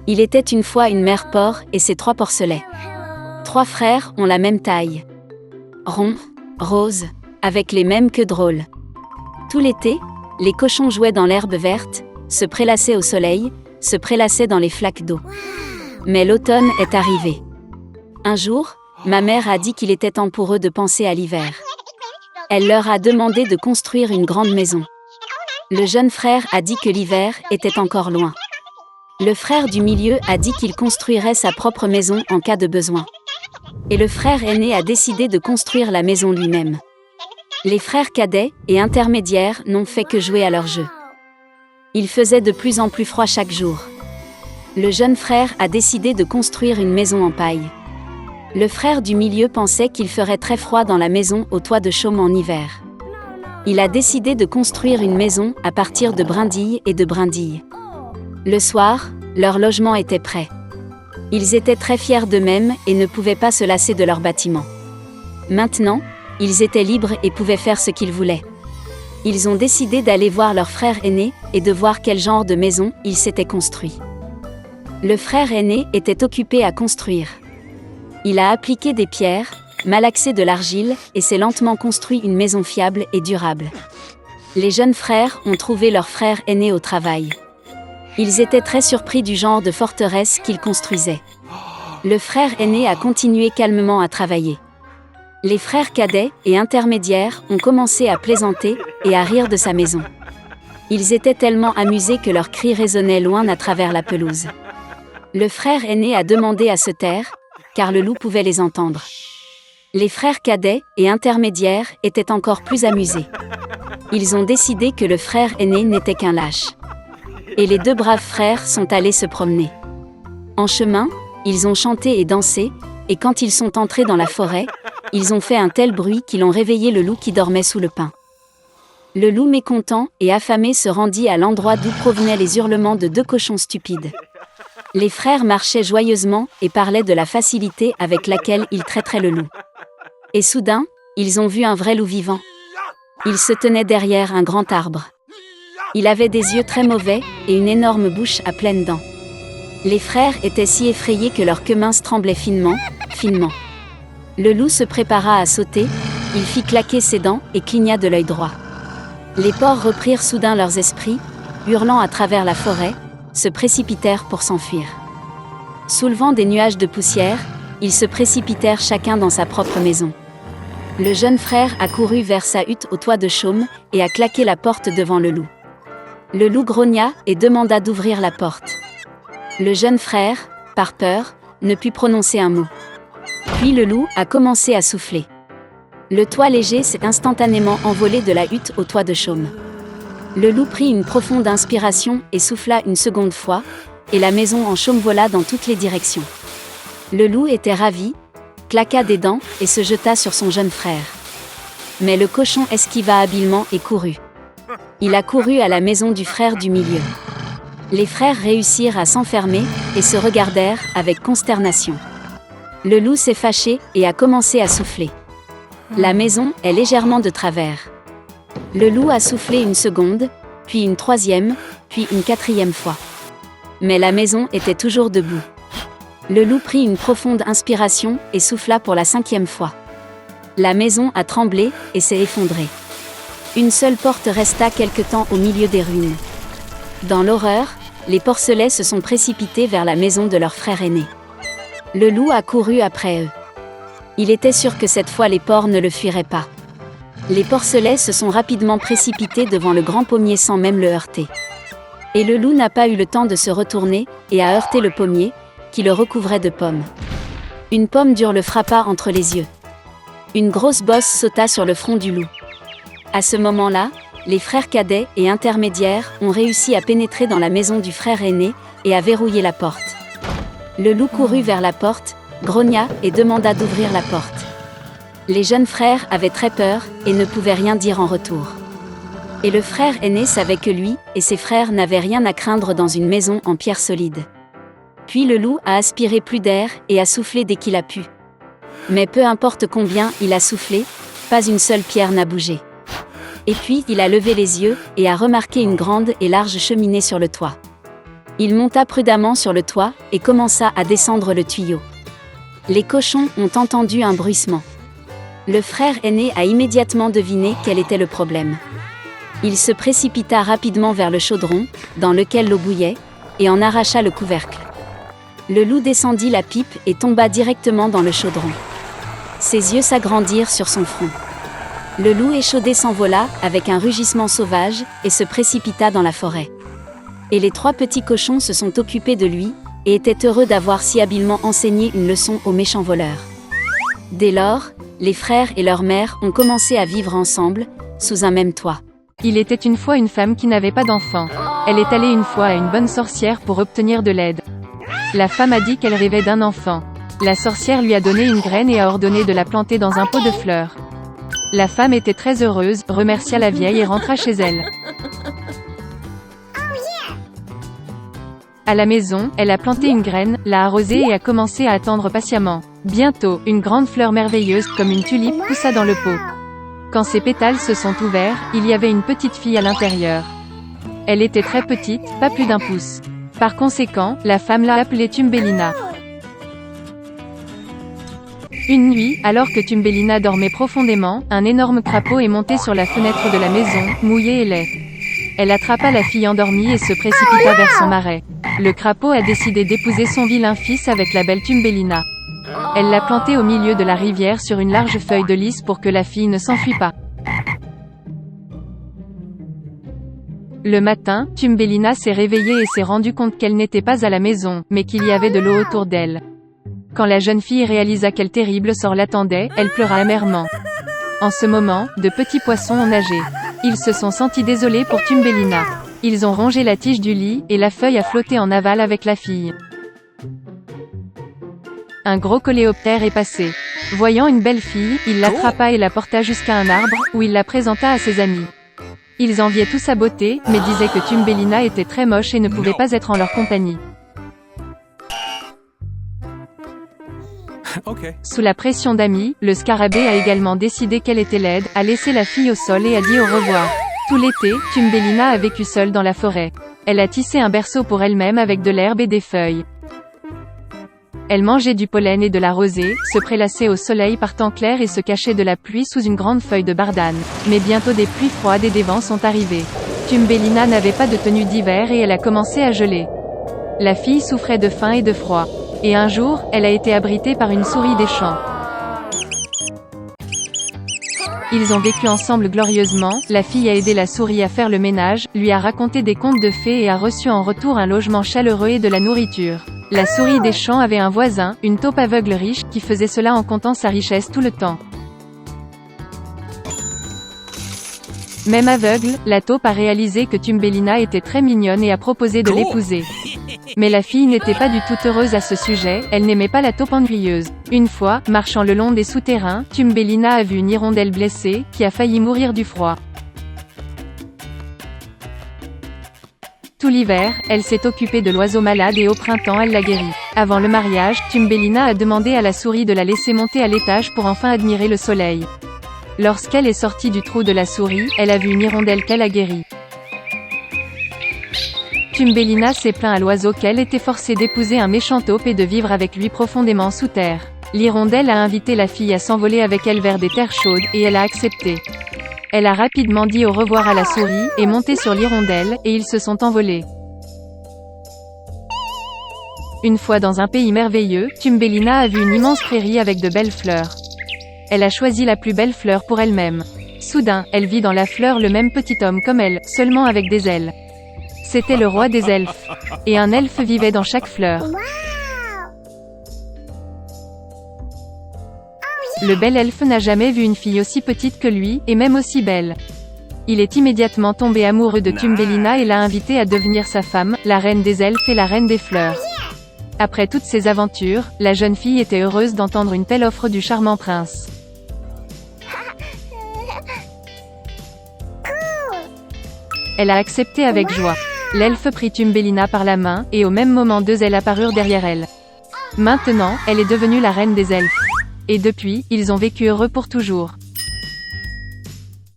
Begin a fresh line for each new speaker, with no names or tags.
Il était une fois une mère porc et ses 3 porcelets. 3 frères ont la même taille. Ronds, roses, avec les mêmes queues drôles. Tout l'été, les cochons jouaient dans l'herbe verte, se prélassaient au soleil, se prélassaient dans les flaques d'eau. Mais l'automne est arrivé. Un jour, ma mère a dit qu'il était temps pour eux de penser à l'hiver. Elle leur a demandé de construire une grande maison. Le jeune frère a dit que l'hiver était encore loin. Le frère du milieu a dit qu'il construirait sa propre maison en cas de besoin. Et le frère aîné a décidé de construire la maison lui-même. Les frères cadets et intermédiaires n'ont fait que jouer à leur jeu. Il faisait de plus en plus froid chaque jour. Le jeune frère a décidé de construire une maison en paille. Le frère du milieu pensait qu'il ferait très froid dans la maison au toit de chaume en hiver. Il a décidé de construire une maison à partir de brindilles et de brindilles. Le soir, leur logement était prêt. Ils étaient très fiers d'eux-mêmes et ne pouvaient pas se lasser de leur bâtiment. Maintenant, ils étaient libres et pouvaient faire ce qu'ils voulaient. Ils ont décidé d'aller voir leur frère aîné et de voir quel genre de maison il s'était construit. Le frère aîné était occupé à construire. Il a appliqué des pierres, malaxé de l'argile et s'est lentement construit une maison fiable et durable. Les jeunes frères ont trouvé leur frère aîné au travail. Ils étaient très surpris du genre de forteresse qu'il construisait. Le frère aîné a continué calmement à travailler. Les frères cadets et intermédiaires ont commencé à plaisanter et à rire de sa maison. Ils étaient tellement amusés que leurs cris résonnaient loin à travers la pelouse. Le frère aîné a demandé à se taire, car le loup pouvait les entendre. Les frères cadets et intermédiaires étaient encore plus amusés. Ils ont décidé que le frère aîné n'était qu'un lâche. Et les 2 braves frères sont allés se promener. En chemin, ils ont chanté et dansé, et quand ils sont entrés dans la forêt, ils ont fait un tel bruit qu'ils ont réveillé le loup qui dormait sous le pin. Le loup mécontent et affamé se rendit à l'endroit d'où provenaient les hurlements de 2 cochons stupides. Les frères marchaient joyeusement et parlaient de la facilité avec laquelle ils traiteraient le loup. Et soudain, ils ont vu un vrai loup vivant. Il se tenait derrière un grand arbre. Il avait des yeux très mauvais et une énorme bouche à pleines dents. Les frères étaient si effrayés que leurs queues minces tremblaient finement, finement. Le loup se prépara à sauter, il fit claquer ses dents et cligna de l'œil droit. Les porcs reprirent soudain leurs esprits, hurlant à travers la forêt, se précipitèrent pour s'enfuir. Soulevant des nuages de poussière, ils se précipitèrent chacun dans sa propre maison. Le jeune frère a couru vers sa hutte au toit de chaume et a claqué la porte devant le loup. Le loup grogna et demanda d'ouvrir la porte. Le jeune frère, par peur, ne put prononcer un mot. Puis le loup a commencé à souffler. Le toit léger s'est instantanément envolé de la hutte au toit de chaume. Le loup prit une profonde inspiration et souffla une seconde fois, et la maison en chaume vola dans toutes les directions. Le loup était ravi, claqua des dents et se jeta sur son jeune frère. Mais le cochon esquiva habilement et courut. Il a couru à la maison du frère du milieu. Les frères réussirent à s'enfermer et se regardèrent avec consternation. Le loup s'est fâché et a commencé à souffler. La maison est légèrement de travers. Le loup a soufflé une seconde, puis une 3e, puis une 4e fois. Mais la maison était toujours debout. Le loup prit une profonde inspiration et souffla pour la 5e fois. La maison a tremblé et s'est effondrée. Une seule porte resta quelque temps au milieu des ruines. Dans l'horreur, les porcelets se sont précipités vers la maison de leur frère aîné. Le loup a couru après eux. Il était sûr que cette fois les porcs ne le fuiraient pas. Les porcelets se sont rapidement précipités devant le grand pommier sans même le heurter. Et le loup n'a pas eu le temps de se retourner et a heurté le pommier, qui le recouvrait de pommes. Une pomme dure le frappa entre les yeux. Une grosse bosse sauta sur le front du loup. À ce moment-là, les frères cadets et intermédiaires ont réussi à pénétrer dans la maison du frère aîné et à verrouiller la porte. Le loup courut vers la porte, grogna et demanda d'ouvrir la porte. Les jeunes frères avaient très peur et ne pouvaient rien dire en retour. Et le frère aîné savait que lui et ses frères n'avaient rien à craindre dans une maison en pierre solide. Puis le loup a aspiré plus d'air et a soufflé dès qu'il a pu. Mais peu importe combien il a soufflé, pas une seule pierre n'a bougé. Et puis il a levé les yeux et a remarqué une grande et large cheminée sur le toit. Il monta prudemment sur le toit et commença à descendre le tuyau. Les cochons ont entendu un bruissement. Le frère aîné a immédiatement deviné quel était le problème. Il se précipita rapidement vers le chaudron, dans lequel l'eau bouillait, et en arracha le couvercle. Le loup descendit la pipe et tomba directement dans le chaudron. Ses yeux s'agrandirent sur son front. Le loup échaudé s'envola, avec un rugissement sauvage, et se précipita dans la forêt. Et les 3 petits cochons se sont occupés de lui, et étaient heureux d'avoir si habilement enseigné une leçon aux méchants voleurs. Dès lors, les frères et leur mère ont commencé à vivre ensemble, sous un même toit.
Il était une fois une femme qui n'avait pas d'enfant. Elle est allée une fois à une bonne sorcière pour obtenir de l'aide. La femme a dit qu'elle rêvait d'un enfant. La sorcière lui a donné une graine et a ordonné de la planter dans un pot de fleurs. La femme était très heureuse, remercia la vieille et rentra chez elle. À la maison, elle a planté une graine, l'a arrosée et a commencé à attendre patiemment. Bientôt, une grande fleur merveilleuse, comme une tulipe, poussa dans le pot. Quand ses pétales se sont ouverts, il y avait une petite fille à l'intérieur. Elle était très petite, pas plus d'1 pouce. Par conséquent, la femme l'a appelée Thumbelina. Une nuit, alors que Thumbelina dormait profondément, un énorme crapaud est monté sur la fenêtre de la maison, mouillé et laid. Elle attrapa la fille endormie et se précipita vers son marais. Le crapaud a décidé d'épouser son vilain fils avec la belle Thumbelina. Elle l'a planté au milieu de la rivière sur une large feuille de lys pour que la fille ne s'enfuit pas. Le matin, Thumbelina s'est réveillée et s'est rendue compte qu'elle n'était pas à la maison, mais qu'il y avait de l'eau autour d'elle. Quand la jeune fille réalisa quel terrible sort l'attendait, elle pleura amèrement. En ce moment, de petits poissons ont nagé. Ils se sont sentis désolés pour Thumbelina. Ils ont rongé la tige du lit, et la feuille a flotté en aval avec la fille. Un gros coléoptère est passé. Voyant une belle fille, il l'attrapa et la porta jusqu'à un arbre, où il la présenta à ses amis. Ils enviaient tous sa beauté, mais disaient que Thumbelina était très moche et ne pouvait pas être en leur compagnie. Sous la pression d'amis, le scarabée a également décidé qu'elle était laide, a laissé la fille au sol et a dit au revoir. Tout l'été, Thumbelina a vécu seule dans la forêt. Elle a tissé un berceau pour elle-même avec de l'herbe et des feuilles. Elle mangeait du pollen et de la rosée, se prélassait au soleil par temps clair et se cachait de la pluie sous une grande feuille de bardane. Mais bientôt des pluies froides et des vents sont arrivés. Thumbelina n'avait pas de tenue d'hiver et elle a commencé à geler. La fille souffrait de faim et de froid. Et un jour, elle a été abritée par une souris des champs. Ils ont vécu ensemble glorieusement, la fille a aidé la souris à faire le ménage, lui a raconté des contes de fées et a reçu en retour un logement chaleureux et de la nourriture. La souris des champs avait un voisin, une taupe aveugle riche, qui faisait cela en comptant sa richesse tout le temps. Même aveugle, la taupe a réalisé que Thumbelina était très mignonne et a proposé de l'épouser. Mais la fille n'était pas du tout heureuse à ce sujet, elle n'aimait pas la taupe ennuyeuse. Une fois, marchant le long des souterrains, Thumbelina a vu une hirondelle blessée, qui a failli mourir du froid. Tout l'hiver, elle s'est occupée de l'oiseau malade et au printemps elle l'a guéri. Avant le mariage, Thumbelina a demandé à la souris de la laisser monter à l'étage pour enfin admirer le soleil. Lorsqu'elle est sortie du trou de la souris, elle a vu une hirondelle qu'elle a guérie. Thumbelina s'est plaint à l'oiseau qu'elle était forcée d'épouser un méchant taupe et de vivre avec lui profondément sous terre. L'hirondelle a invité la fille à s'envoler avec elle vers des terres chaudes, et elle a accepté. Elle a rapidement dit au revoir à la souris, est montée sur l'hirondelle, et ils se sont envolés. Une fois dans un pays merveilleux, Thumbelina a vu une immense prairie avec de belles fleurs. Elle a choisi la plus belle fleur pour elle-même. Soudain, elle vit dans la fleur le même petit homme comme elle, seulement avec des ailes. C'était le roi des elfes. Et un elfe vivait dans chaque fleur. Le bel elfe n'a jamais vu une fille aussi petite que lui, et même aussi belle. Il est immédiatement tombé amoureux de Thumbelina et l'a invitée à devenir sa femme, la reine des elfes et la reine des fleurs. Après toutes ces aventures, la jeune fille était heureuse d'entendre une telle offre du charmant prince. Elle a accepté avec joie. L'elfe prit Thumbelina par la main, et au même moment 2 ailes apparurent derrière elle. Maintenant, elle est devenue la reine des elfes. Et depuis, ils ont vécu heureux pour toujours.